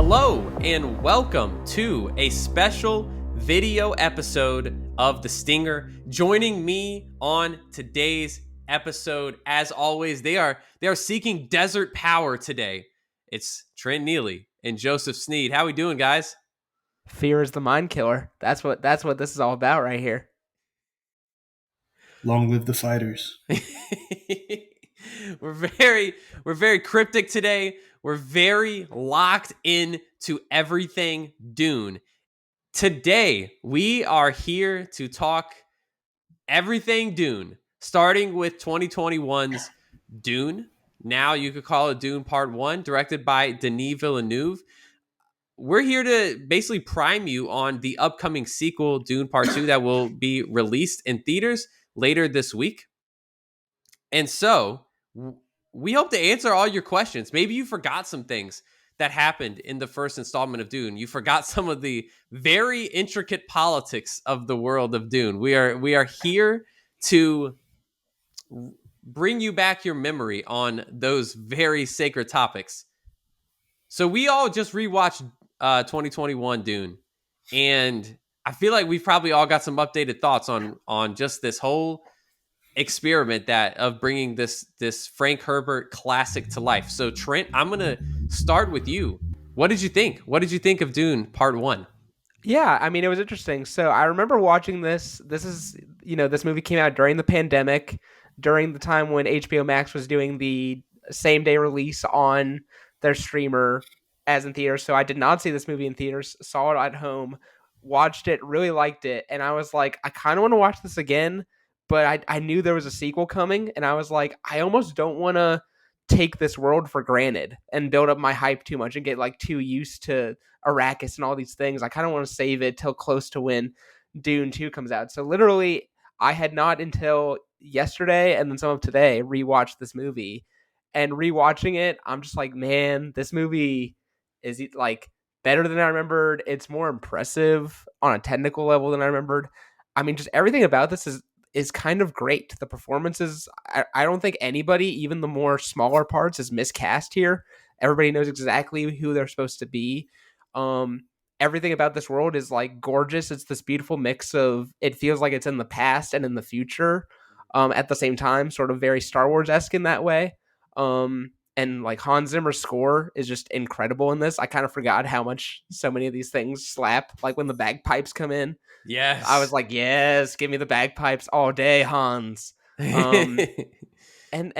Hello and welcome to a special video episode of The Stinger. Joining me on today's episode, as always, they are seeking desert power today. It's Trent, Neely, and Joseph Snead. How we doing, guys? Fear is the mind killer. That's what this is all about right here. Long live the fighters. We're very cryptic today. We're very locked in to everything Dune. Today, we are here to talk everything Dune, starting with 2021's Dune. Now you could call it Dune Part 1, directed by Denis Villeneuve. We're here to basically prime you on the upcoming sequel, Dune Part 2, that will be released in theaters later this week. And so, we hope to answer all your questions. Maybe you forgot some things that happened in the first installment of Dune. You forgot some of the very intricate politics of the world of Dune. We are here to bring you back your memory on those very sacred topics. So we all just rewatched 2021 Dune, and I feel like we've probably all got some updated thoughts on just this whole experiment of bringing this Frank Herbert classic to life. So Trent, I'm gonna start with you. What did you think? What did you think of Dune Part 1? Yeah, I mean, it was interesting. So I remember watching this. This movie came out during the pandemic, during the time when HBO Max was doing the same day release on their streamer as in theaters. So I did not see this movie in theaters, saw it at home, watched it, really liked it. And I was like, I kind of want to watch this again, but I knew there was a sequel coming. And I was like, I almost don't want to take this world for granted and build up my hype too much and get like too used to Arrakis and all these things. I kind of want to save it till close to when Dune 2 comes out. So literally, I had not until yesterday and then some of today rewatched this movie. And rewatching it, I'm just like, man, this movie is like better than I remembered. It's more impressive on a technical level than I remembered. I mean, just everything about this is kind of great. The performances, I don't think anybody, even the more smaller parts, is miscast here. Everybody knows exactly who they're supposed to be. Everything about this world is like gorgeous. It's this beautiful mix of, it feels like it's in the past and in the future at the same time, sort of very Star Wars-esque in that way. And like Hans Zimmer's score is just incredible in this. I kind of forgot how much so many of these things slap. Like when the bagpipes come in, Yes, I was like, yes, give me the bagpipes all day, Hans. And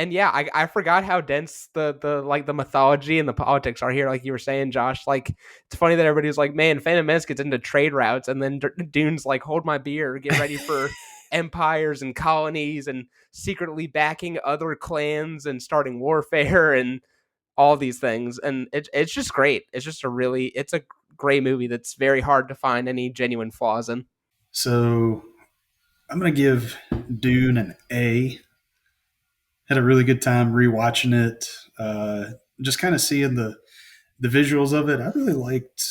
yeah, I forgot how dense the like the mythology and the politics are here. Like you were saying, Josh, like it's funny that everybody's like, man, Phantom Menace gets into trade routes, and then Dune's like, hold my beer, get ready for empires and colonies and secretly backing other clans and starting warfare and all these things. And it's just great. It's a great movie that's very hard to find any genuine flaws in. So I'm going to give Dune an A. Had a really good time rewatching it. Just kind of seeing the visuals of it. I really liked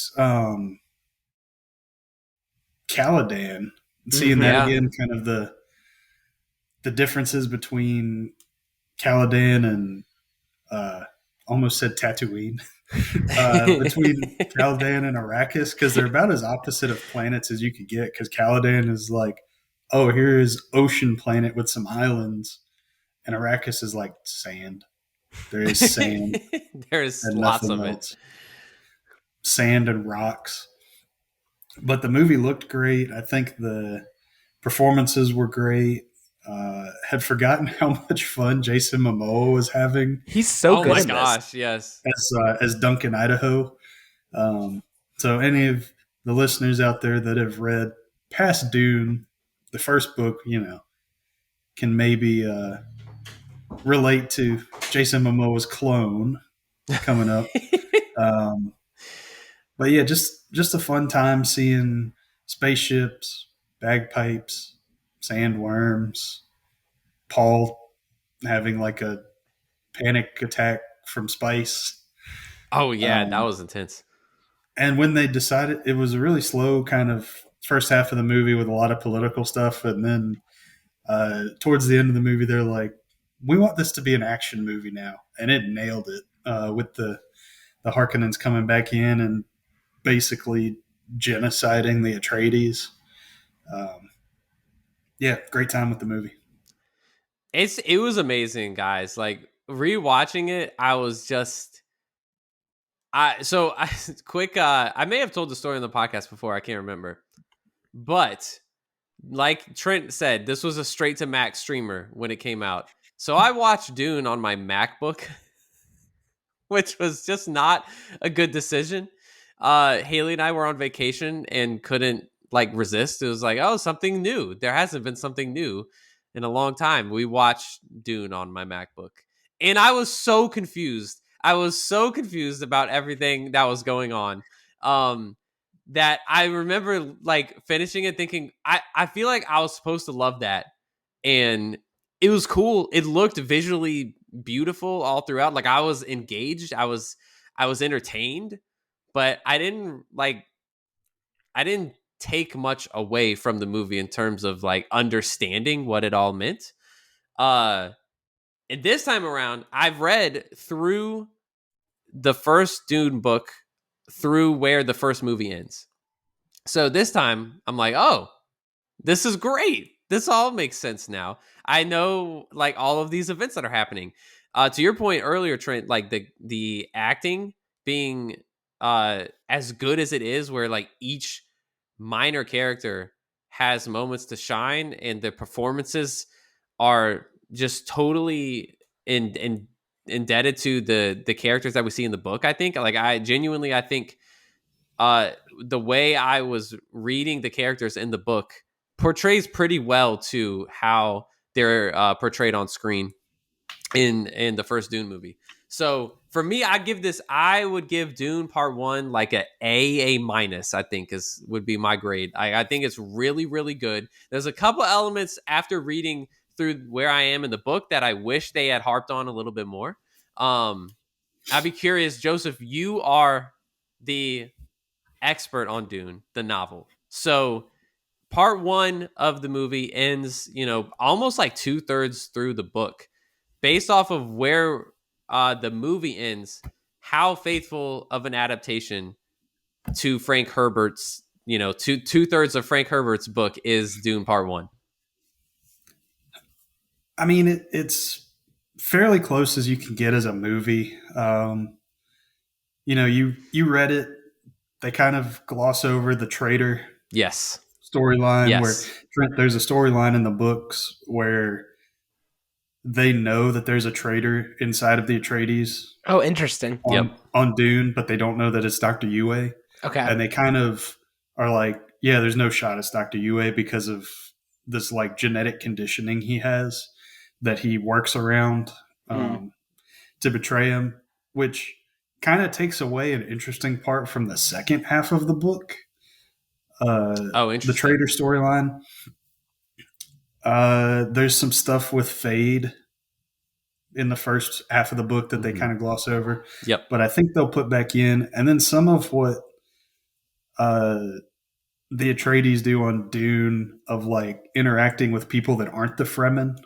Caladan. Seeing that again, kind of the differences between Caladan and almost said Tatooine. Between Caladan and Arrakis, because they're about as opposite of planets as you could get. Because Caladan is like, oh, here is ocean planet with some islands, and Arrakis is like sand. There is sand. There's lots of it. Sand and rocks. But the movie looked great. I think the performances were great. Had forgotten how much fun Jason Momoa was having. He's so good. Oh my gosh, yes. As Duncan Idaho. So any of the listeners out there that have read past Dune, the first book, can maybe relate to Jason Momoa's clone coming up. But yeah, just a fun time seeing spaceships, bagpipes, sandworms, Paul having like a panic attack from space. Oh yeah, that was intense. And when they decided, it was a really slow kind of first half of the movie with a lot of political stuff, and then towards the end of the movie, they're like, "We want this to be an action movie now," and it nailed it with the the Harkonnens coming back in and basically genociding the Atreides. Yeah, great time with the movie. It was amazing, guys. Like rewatching it, I was just quick. I may have told the story on the podcast before. I can't remember, but like Trent said, this was a straight to Mac streamer when it came out. So I watched Dune on my MacBook, which was just not a good decision. Haley and I were on vacation and couldn't like resist. It was like, oh, something new. There hasn't been something new in a long time. We watched Dune on my MacBook, and I was so confused. I was so confused about everything that was going on. That I remember like finishing it thinking, I feel like I was supposed to love that. And it was cool. It looked visually beautiful all throughout. Like I was engaged. I was entertained, but I didn't take much away from the movie in terms of like understanding what it all meant. And this time around, I've read through the first Dune book through where the first movie ends. So this time I'm like, oh, this is great. This all makes sense now. I know like all of these events that are happening. To your point earlier, Trent, like the acting being as good as it is, where like each minor character has moments to shine, and the performances are just totally indebted to the characters that we see in the book. I think like I think the way I was reading the characters in the book portrays pretty well to how they're portrayed on screen in the first Dune movie. So for me, I would give Dune Part 1 like A minus. I think would be my grade. I think it's really really good. There's a couple elements after reading through where I am in the book that I wish they had harped on a little bit more. I'd be curious, Joseph. You are the expert on Dune, the novel. So part 1 of the movie ends, almost like 2/3 through the book. Based off of where the movie ends, how faithful of an adaptation to Frank Herbert's, two-thirds of Frank Herbert's book is Dune Part 1? I mean, it's fairly close as you can get as a movie. You read it. They kind of gloss over the traitor storyline where Trent, there's a storyline in the books where they know that there's a traitor inside of the Atreides. Oh, interesting. On Dune, but they don't know that it's Dr. Yue. Okay. And they kind of are like, yeah, there's no shot it's Dr. Yue because of this like genetic conditioning he has that he works around to betray him, which kind of takes away an interesting part from the second half of the book. The traitor storyline. There's some stuff with Fade in the first half of the book that they kind of gloss over. Yep. But I think they'll put back in. And then some of what the Atreides do on Dune of like interacting with people that aren't the Fremen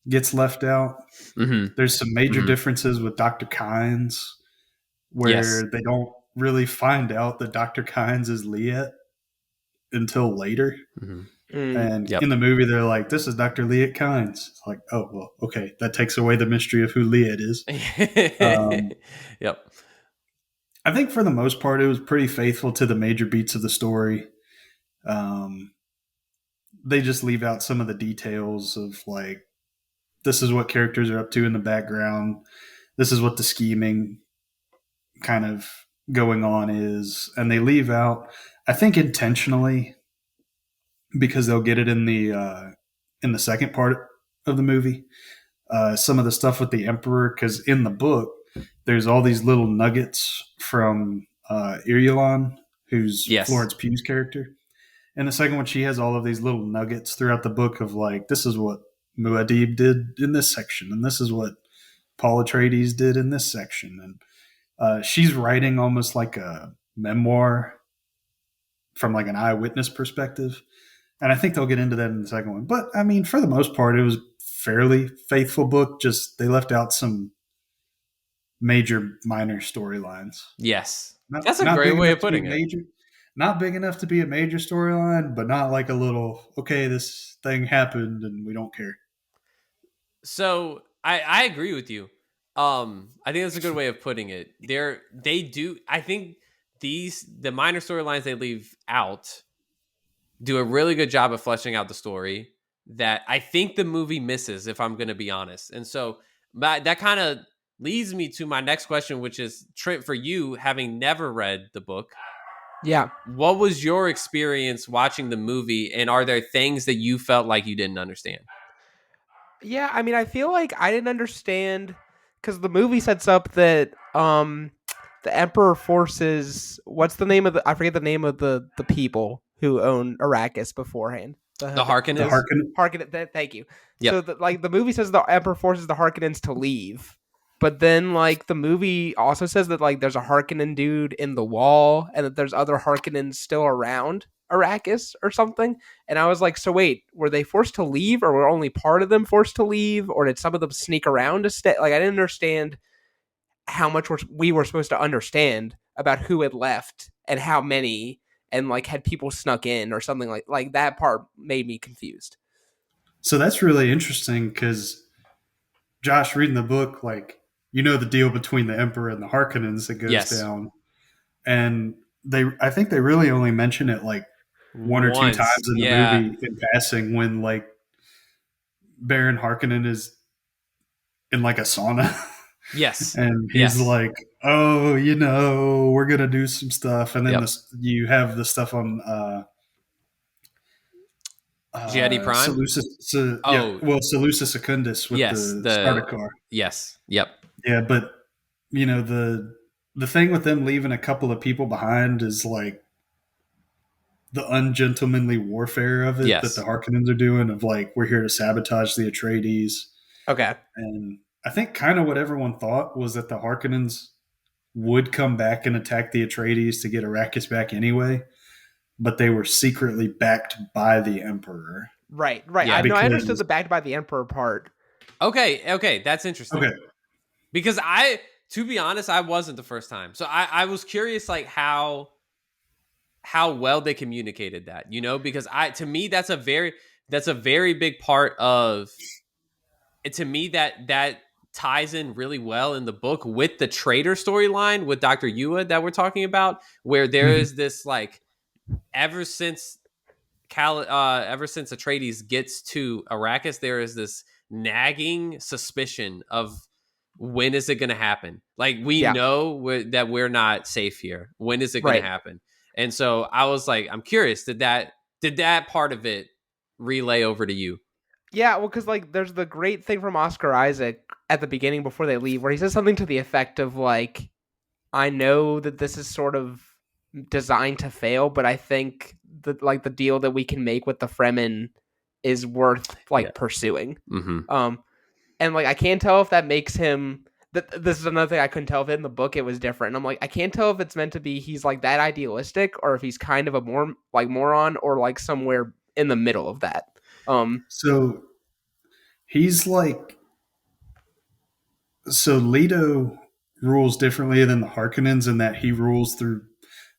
gets left out. Mm-hmm. There's some major differences with Dr. Kynes where they don't really find out that Dr. Kynes is Liet until later. Mm-hmm. And in the movie, they're like, this is Dr. Liet Kynes. It's like, oh, well, okay. That takes away the mystery of who Liet is. Yep. I think for the most part, it was pretty faithful to the major beats of the story. They just leave out some of the details of like, this is what characters are up to in the background. This is what the scheming kind of going on is. And they leave out, I think intentionally, because they'll get it in the second part of the movie, some of the stuff with the Emperor, because in the book, there's all these little nuggets from Irulan, who's Florence Pugh's character. In the second one, she has all of these little nuggets throughout the book of like, this is what Muad'Dib did in this section, and this is what Paul Atreides did in this section. And she's writing almost like a memoir from like an eyewitness perspective. And I think they'll get into that in the second one. But I mean, for the most part, it was fairly faithful book. Just they left out some major minor storylines. Yes. Not That's a not great big way enough of to be putting it. major. Not big enough to be a major storyline, but not like a little, okay, this thing happened and we don't care. So I agree with you. I think that's a good way of putting it. They do. I think the minor storylines they leave out do a really good job of fleshing out the story that I think the movie misses, if I'm going to be honest. And so that kind of leads me to my next question, which is, Trent, for you, having never read the book, Yeah. what was your experience watching the movie, and are there things that you felt like you didn't understand? Yeah, I mean, I feel like I didn't understand because the movie sets up that the Emperor forces what's the name of the I forget the name of the people who own Arrakis beforehand. The The Harkonnens? Harkonnen. Harkonnen. Thank you. Yep. So the movie says the Emperor forces the Harkonnens to leave, but then like the movie also says that like there's a Harkonnen dude in the wall and that there's other Harkonnens still around Arrakis or something. And I was like, so wait, were they forced to leave, or were only part of them forced to leave, or did some of them sneak around to stay? Like I didn't understand how much we were supposed to understand about who had left and how many, and like had people snuck in or something like that part made me confused. So that's really interesting because Josh, reading the book, like, the deal between the Emperor and the Harkonnens that goes Yes. down, and I think they really only mention it like one or two Once. times in the Yeah. movie in passing when like Baron Harkonnen is in like a sauna. Yes. And he's Yes. like, oh, we're going to do some stuff. And then you have the stuff on Jedi Prime? Seleucus Secundus with the starter car. Yes. Yep. Yeah, but, the thing with them leaving a couple of people behind is like the ungentlemanly warfare of it that the Harkonnens are doing, of like, we're here to sabotage the Atreides. Okay. And I think kind of what everyone thought was that the Harkonnens would come back and attack the Atreides to get Arrakis back anyway, but they were secretly backed by the Emperor. Right. Yeah, I understood the backed by the Emperor part. Okay, that's interesting. Okay. Because to be honest, I wasn't the first time. So I was curious like how well they communicated that, because to me that's a very big part of it. To me that ties in really well in the book with the traitor storyline with Dr. Yua that we're talking about, where there is this like ever since Atreides gets to Arrakis, there is this nagging suspicion of when is it going to happen? Like we know that we're not safe here. When is it going to happen? And so I was like, I'm curious, did that part of it relay over to you? Yeah, well, because like there's the great thing from Oscar Isaac at the beginning before they leave, where he says something to the effect of like, I know that this is sort of designed to fail, but I think that like the deal that we can make with the Fremen is worth pursuing. Mm-hmm. And like I can't tell if that makes him. This is another thing I couldn't tell if in the book it was different. And I'm like, I can't tell if it's meant to be he's like that idealistic, or if he's kind of a more like moron, or like somewhere in the middle of that. So he's like, so Leto rules differently than the Harkonnens in that he rules through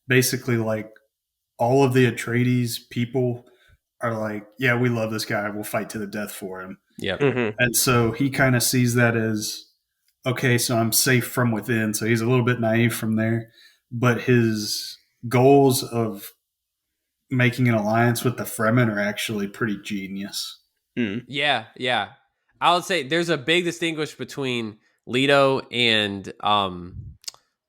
basically like all of the Atreides people are like, yeah, we love this guy. We'll fight to the death for him. Yeah. Mm-hmm. And so he kind of sees that as, okay, so I'm safe from within. So he's a little bit naive from there. But his goals of making an alliance with the Fremen are actually pretty genius. Mm. Yeah. I would say there's a big distinguish between Leto and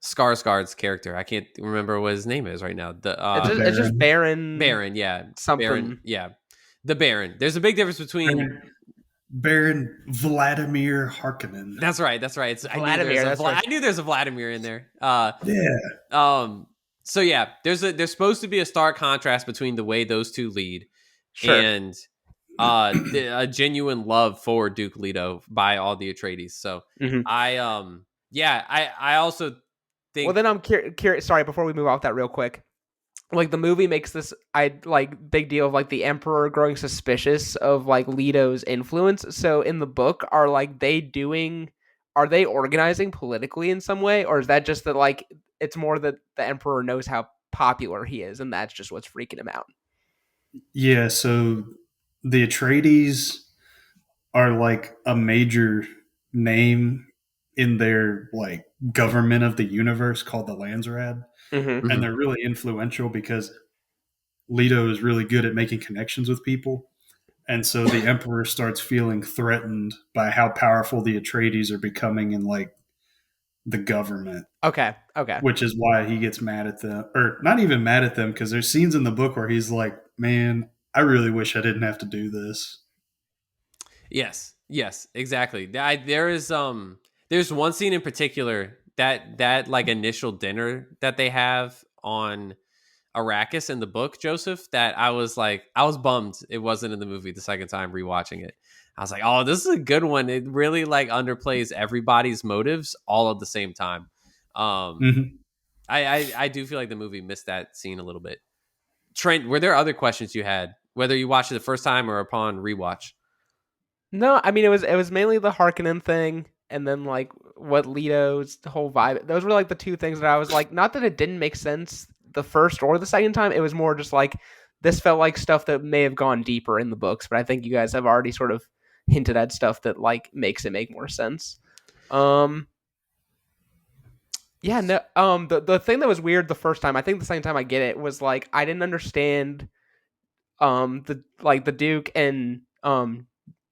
Skarsgård's character. I can't remember what his name is right now. It's just Baron. Baron, yeah. Something. Baron, yeah. The Baron. There's a big difference between Baron Vladimir Harkonnen. That's right. It's Vladimir. I knew there's a Vladimir in there. Yeah. So yeah, there's supposed to be a stark contrast between the way those two lead, and a genuine love for Duke Leto by all the Atreides. So I also think. Well, then I'm curious. Sorry, before we move off that real quick, like the movie makes this big deal of like the Emperor growing suspicious of like Leto's influence. So in the book, are like they doing are they organizing politically in some way, or is that just that like it's more that the emperor knows how popular he is and that's just what's freaking him out? Yeah, so the Atreides are like a major name in their like government of the universe called the Landsrad, Mm-hmm. and they're really influential because Leto is really good at making connections with people. And so the Emperor starts feeling threatened by how powerful the Atreides are becoming in like the government, Okay. which is why he gets mad at them, or not even mad at them, because there's scenes in the book where he's like, "Man, I really wish I didn't have to do this." Yes, exactly. There's one scene in particular that like initial dinner that they have on Arrakis in the book, Joseph, that I was bummed it wasn't in the movie the second time rewatching it. I was like, oh, this is a good one. It really like underplays everybody's motives all at the same time. Um, Mm-hmm. I do feel like the movie missed that scene a little bit. Trent, were there other questions you had, whether you watched it the first time or upon rewatch? No, I mean it was mainly the Harkonnen thing, and then like what Leto's whole vibe. Those were like the two things that I was like, not that it didn't make sense the first or the second time. It was more just like this felt like stuff that may have gone deeper in the books, but I think you guys have already sort of hinted at stuff that like makes it make more sense. Um, yeah, no, the thing that was weird the first time, I think the second time I get it was like I didn't understand the Duke and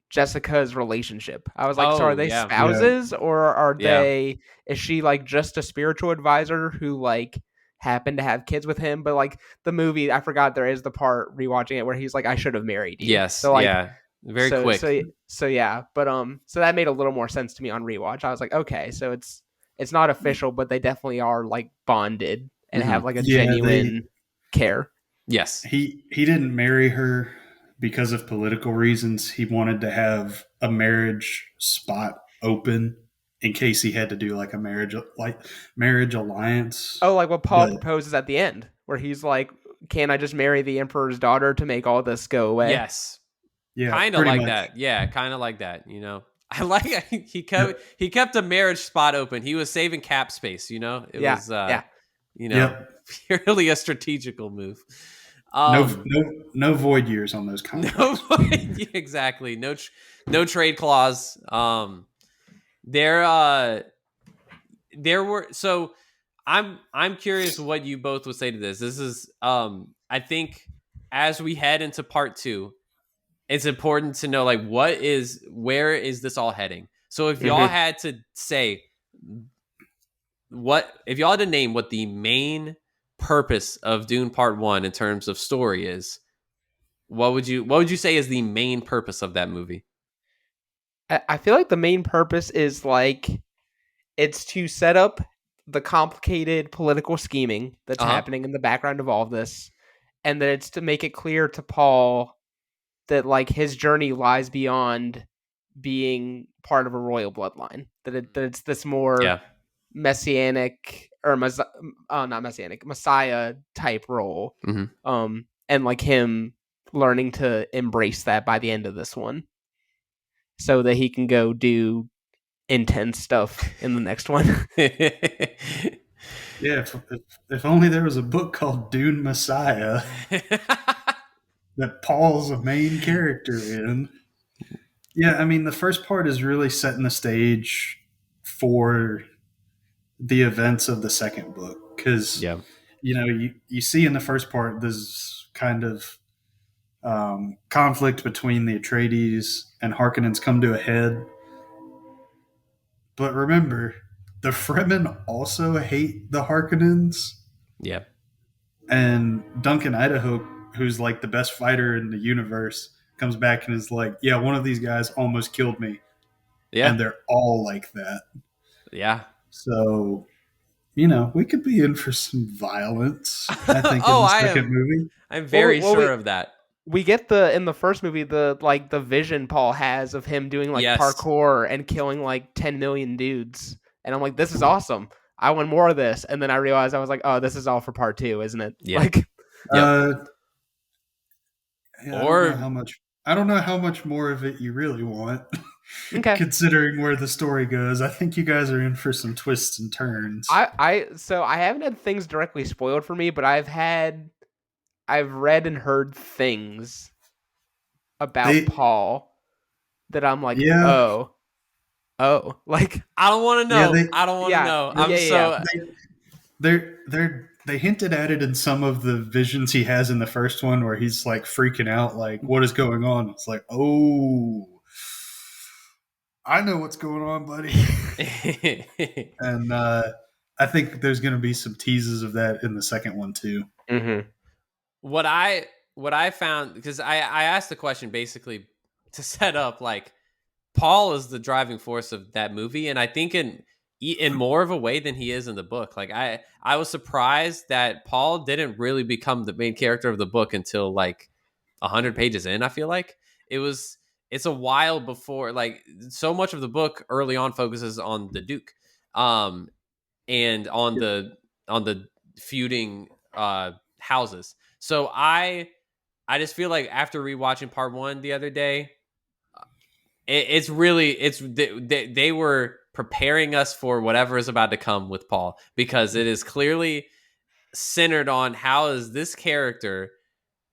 Jessica's relationship. I was like, so are Oh they yeah, Yeah. spouses or are yeah, they is she like just a spiritual advisor who like happened to have kids with him? But like the movie, I forgot there is the part rewatching it where he's like, I should have married you. yes, So like yeah. Very so quick. so so yeah. But so that made a little more sense to me on rewatch. I was like, okay, so it's not official, but they definitely are like bonded and Hmm. have like a Yeah, they genuine care. Yes, he didn't marry her because of political reasons. He wanted to have a marriage spot open in case he had to do like a marriage alliance. Oh, like what Paul But proposes at the end, where he's like, "Can I just marry the emperor's daughter to make all this go away?" yes. yeah, Kind of pretty like much. that. Yeah, kind of like that. I like Yep. he kept a marriage spot open. He was saving cap space. It Yeah, was yeah. you know Yep. purely a strategical move. No, Um, no void years on those no, contracts. exactly. No trade clause. There there were so I'm curious what you both would say to this. This is I think as we head into part 2, it's important to know like where is this all heading. So if y'all Mm-hmm. had to say what if y'all had to name what the main purpose of Dune Part 1 in terms of story is, what would you say is the main purpose of that movie? I feel like the main purpose is like it's to set up the complicated political scheming that's Uh-huh. happening in the background of all of this, and that it's to make it clear to Paul that like his journey lies beyond being part of a royal bloodline. That it's this more Yeah. messianic or not messianic, Messiah type role. Hmm. And like him learning to embrace that by the end of this one, so that he can go do intense stuff in the next one. Yeah, if only there was a book called Dune Messiah that Paul's a main character in. Yeah, I mean, the first part is really setting the stage for the events of the second book because Yeah. you see in the first part this kind of conflict between the Atreides and Harkonnens come to a head. But remember, the Fremen also hate the Harkonnens, Yeah. and Duncan Idaho, who's like the best fighter in the universe, comes back and is like, "Yeah, one of these guys almost killed me," Yeah. and they're all like that. Yeah. So we could be in for some violence, I think, in Oh, the second movie. I'm Well, very well, sure of that. we get the in the first movie the vision Paul has of him doing like Yes. parkour and killing like 10 million dudes, and I'm like, this is awesome. I want more of this, and then I realized I was like, oh, this is all for part 2, isn't it? Yeah. Like, Yep. Yeah, I don't know Or how much. I don't know how much more of it you really want. Okay. Considering where the story goes, I think you guys are in for some twists and turns. So I haven't had things directly spoiled for me, but I've read and heard things about They, Paul that I'm like, yeah, like, I don't want to yeah, know. I don't want to yeah, know. yeah, I'm yeah, so they hinted at it in some of the visions he has in the first one, where he's like freaking out, like what is going on? It's like, oh, I know what's going on, buddy. And I think there's going to be some teases of that in the second one too. Mm-hmm. what I found, because I asked the question basically to set up like Paul is the driving force of that movie, and I think in more of a way than he is in the book. Like I was surprised that Paul didn't really become the main character of the book until like 100 pages in. I feel like it's a while before, like, so much of the book early on focuses on the Duke, um, and on the feuding houses. So I just feel like after rewatching part one the other day, it's really they were preparing us for whatever is about to come with Paul, because it is clearly centered on how is this character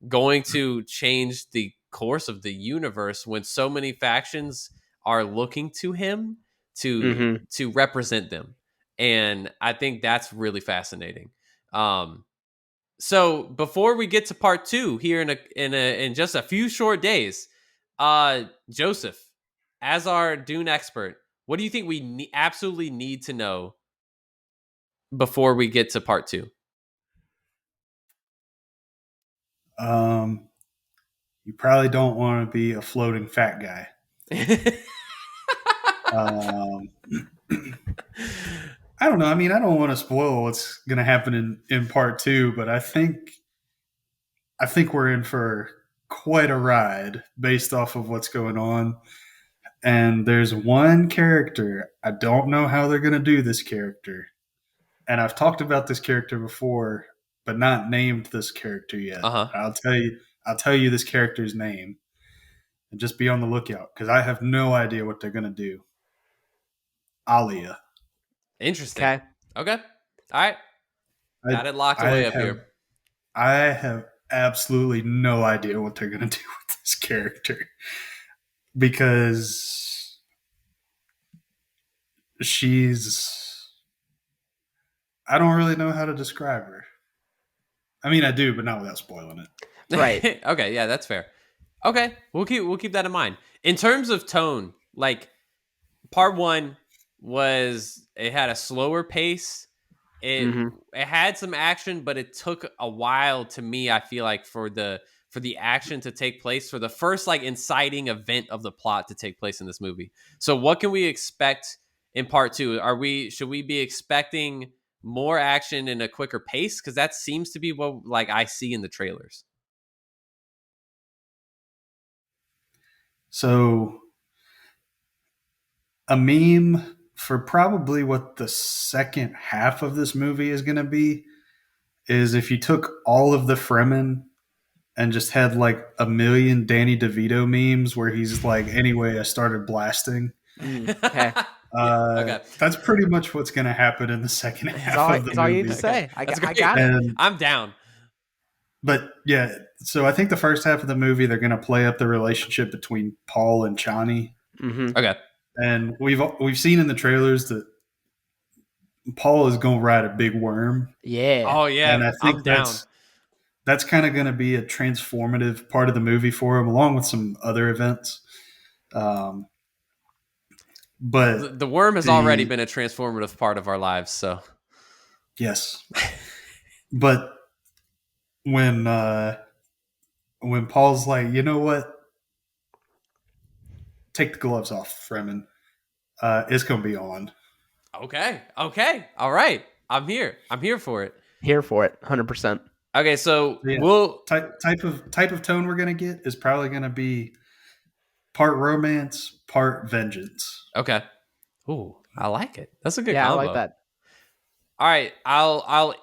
going to change the course of the universe when so many factions are looking to him Mm-hmm. to represent them. And I think that's really fascinating. So before we get to part two here in just a few short days, Joseph, as our Dune expert, what do you think we absolutely need to know before we get to part two? You probably don't want to be a floating fat guy. Um, I don't know. I mean, I don't want to spoil what's going to happen in part two, but I think we're in for quite a ride based off of what's going on. And there's one character, I don't know how they're going to do this character. And I've talked about this character before, but not named this character yet. Uh-huh. I'll tell you this character's name, and just be on the lookout because I have no idea what they're going to do. Alia. Interesting. Okay. Okay. All right. Got it locked away up here. I have absolutely no idea what they're going to do with this character because I don't really know how to describe her. I mean, I do, but not without spoiling it. Right. Okay, yeah, that's fair. Okay, we'll keep that in mind. In terms of tone, like part one it had a slower pace. It had some action, but it took a while to me, I feel like, for the action to take place, for the first like inciting event of the plot to take place in this movie. So what can we expect in part two? Should we be expecting more action in a quicker pace? Because that seems to be what like I see in the trailers. So, a meme for probably what the second half of this movie is going to be is if you took all of the Fremen and just had like a million Danny DeVito memes where he's like, anyway, I started blasting. Okay. Okay. That's pretty much what's going to happen in the second half of the movie. That's all you need to say. I got it. I'm down. But yeah, so I think the first half of the movie they're going to play up the relationship between Paul and Chani. Mm-hmm. Okay. And we've seen in the trailers that Paul is going to ride a big worm. Yeah. Oh yeah, and I think I'm down. That's kind of going to be a transformative part of the movie for him, along with some other events. But The worm has already been a transformative part of our lives. So yes, but when Paul's like, you know what, take the gloves off, Fremen. It's going to be on. okay, all right. I'm here for it. Here for it, 100%. Okay, so Yeah. we'll type of tone we're going to get is probably going to be part romance, part vengeance. Okay. Ooh, I like it. That's a good Yeah, combo. I like that. All right, I'll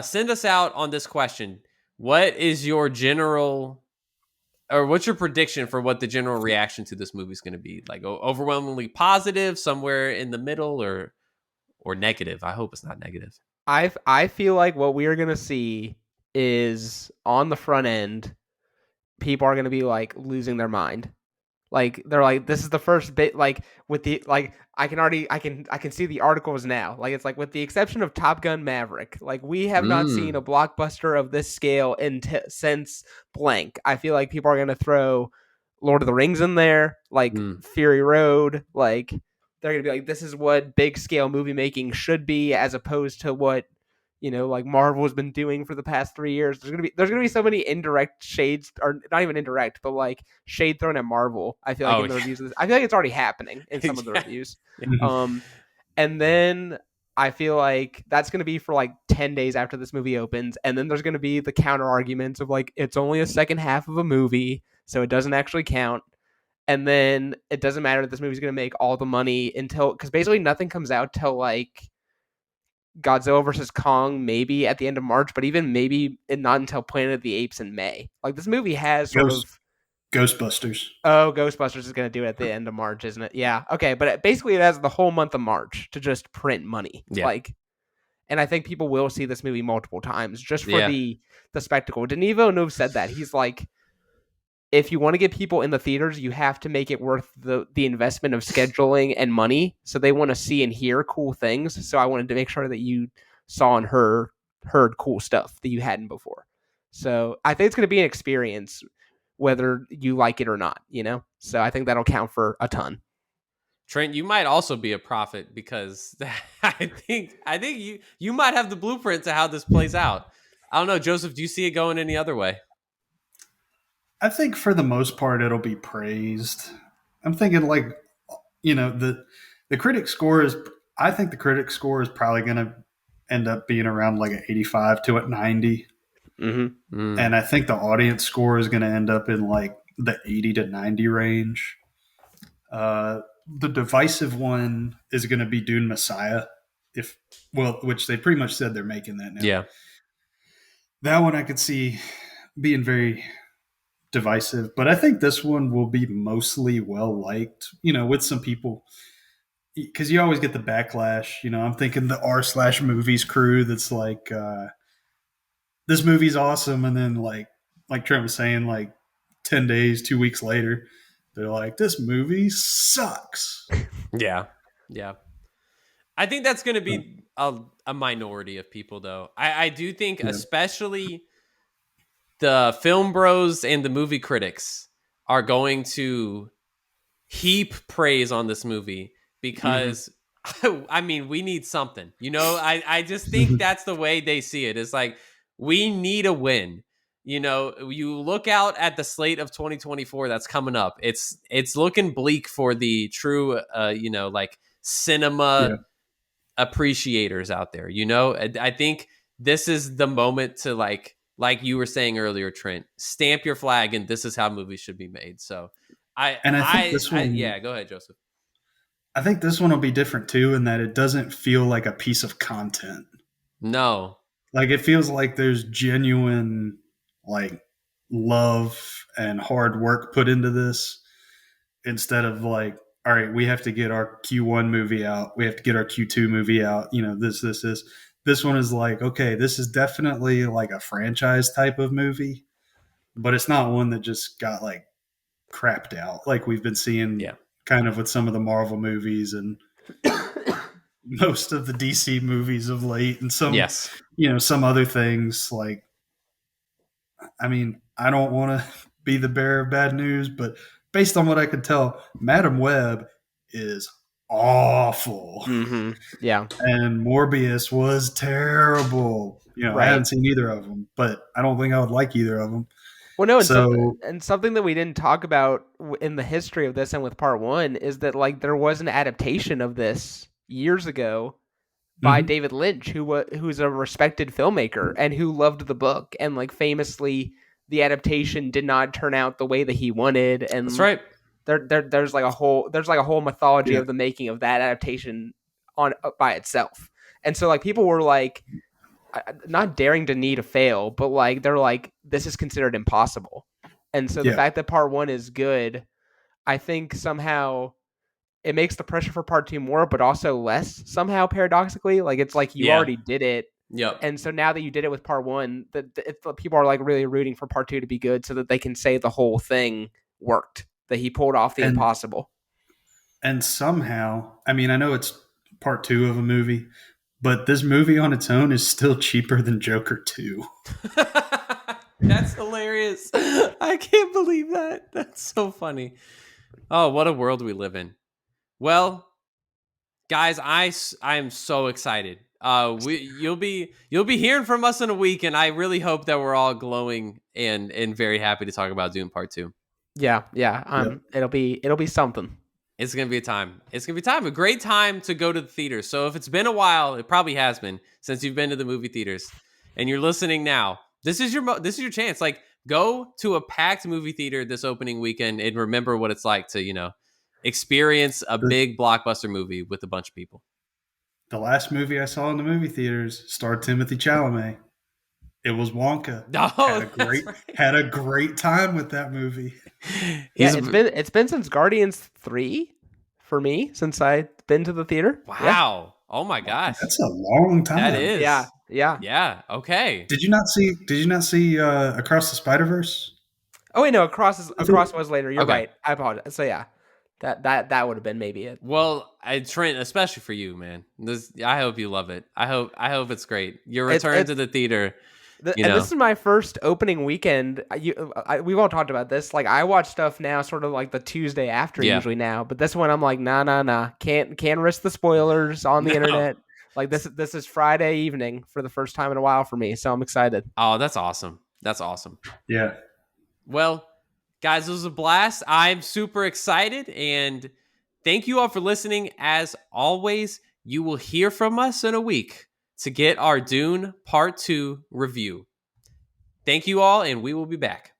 send us out on this question. What is your general or what's your prediction for what the general reaction to this movie is going to be? Like overwhelmingly positive, somewhere in the middle, or negative? I hope it's not negative. I feel like what we are gonna see is on the front end, people are gonna be like losing their mind. Like they're like, this is the first bit. Like with the like, I can see the articles now. Like it's like with the exception of Top Gun Maverick, like we have not seen a blockbuster of this scale since blank. I feel like people are gonna throw Lord of the Rings in there, like Fury Road. Like they're gonna be like, this is what big scale movie making should be, as opposed to what like Marvel has been doing for the past 3 years. There's gonna be so many indirect shades, or not even indirect, but like shade thrown at Marvel. I feel like in the reviews of this, I feel like it's already happening in some of the reviews. And then I feel like that's gonna be for like 10 days after this movie opens, and then there's gonna be the counter arguments of like, it's only a second half of a movie, so it doesn't actually count. And then it doesn't matter that this movie's gonna make all the money because basically nothing comes out till like Godzilla versus Kong maybe at the end of March, but even maybe not until Planet of the Apes in May. Like this movie has sort of Ghostbusters. Oh, Ghostbusters is going to do it at the end of March, isn't it? Yeah. Okay, but basically it has the whole month of March to just print money. Yeah. Like, and I think people will see this movie multiple times just for the spectacle. Denis Villeneuve said that. He's like, if you want to get people in the theaters, you have to make it worth the investment of scheduling and money. So they want to see and hear cool things. So I wanted to make sure that you saw and heard cool stuff that you hadn't before. So I think it's going to be an experience, whether you like it or not, So I think that'll count for a ton. Trent, you might also be a prophet, because I think you might have the blueprint to how this plays out. I don't know, Joseph, do you see it going any other way? I think for the most part it'll be praised. I'm thinking the critic score is. I think the critic score is probably going to end up being around like an 85 to a 90. Mm-hmm. And I think the audience score is going to end up in like the 80 to 90 range. The divisive one is going to be Dune Messiah, which they pretty much said they're making that now. Yeah, that one I could see being very divisive, but I think this one will be mostly well liked. With some people, because you always get the backlash. I'm thinking the r/movies crew that's like, this movie's awesome, and then like Trent was saying, like 10 days, 2 weeks later, they're like, this movie sucks. Yeah. I think that's going to be a minority of people, though. I do think, especially the film bros and the movie critics are going to heap praise on this movie, because I mean, we need something, I just think that's the way they see it. It's like, we need a win. You look out at the slate of 2024 that's coming up. It's looking bleak for the true, like cinema appreciators out there. I think this is the moment to like you were saying earlier, Trent, stamp your flag, and this is how movies should be made. So I think this one, go ahead, Joseph. I think this one will be different too, in that it doesn't feel like a piece of content. No. Like, it feels like there's genuine like love and hard work put into this, instead of like, all right, we have to get our Q1 movie out, we have to get our Q2 movie out, this one is like, okay, this is definitely like a franchise type of movie, but it's not one that just got like crapped out like we've been seeing kind of with some of the Marvel movies and most of the DC movies of late, and some other things. Like, I mean, I don't want to be the bearer of bad news, but based on what I could tell, Madam Web is awful. Mm-hmm. Yeah. And Morbius was terrible. I haven't seen either of them, but I don't think I would like either of them. Well, no, and something that we didn't talk about in the history of this and with part one is that like there was an adaptation of this years ago by David Lynch, who's a respected filmmaker and who loved the book, and like famously the adaptation did not turn out the way that he wanted. And that's right. There's like a whole mythology of the making of that adaptation by itself. And so like people were like, not daring Denis to fail, but like they're like, this is considered impossible. And so the fact that part 1 is good, I think somehow it makes the pressure for part 2 more, but also less somehow, paradoxically. Like, it's like you already did it. Yep. And so now that you did it with part 1, people are like really rooting for part 2 to be good so that they can say the whole thing worked, that he pulled off the impossible. And somehow, I mean, I know it's part 2 of a movie, but this movie on its own is still cheaper than Joker 2. That's hilarious. I can't believe that. That's so funny. Oh, what a world we live in. Well, guys, I am so excited. You'll be hearing from us in a week, and I really hope that we're all glowing and very happy to talk about Dune Part 2. Yeah. It'll be something. It's gonna be a time. It's gonna be time. A great time to go to the theater. So if it's been a while, it probably has been since you've been to the movie theaters, and you're listening now. This is your chance. Like, go to a packed movie theater this opening weekend and remember what it's like to experience a big blockbuster movie with a bunch of people. The last movie I saw in the movie theaters starred Timothée Chalamet. It was Wonka. Had a great time with that movie. It's been since Guardians 3 for me, since I've been to the theater. Wow. Yeah. Oh my gosh. That's a long time. That is. Yeah. Okay. Did you not see Across the Spider-Verse? Oh wait, no, Across was later. You're right. I apologize. So yeah. That would have been maybe it. Well, Trent, especially for you, man. I hope you love it. I hope it's great. Your return to the theater. And this is my first opening weekend. We've all talked about this. Like, I watch stuff now, sort of like the Tuesday after usually now. But this one, I'm like, nah. Can't risk the spoilers on the internet. Like, this is Friday evening for the first time in a while for me. So I'm excited. Oh, that's awesome. That's awesome. Yeah. Well, guys, it was a blast. I'm super excited, and thank you all for listening. As always, you will hear from us in a week to get our Dune Part 2 review. Thank you all, and we will be back.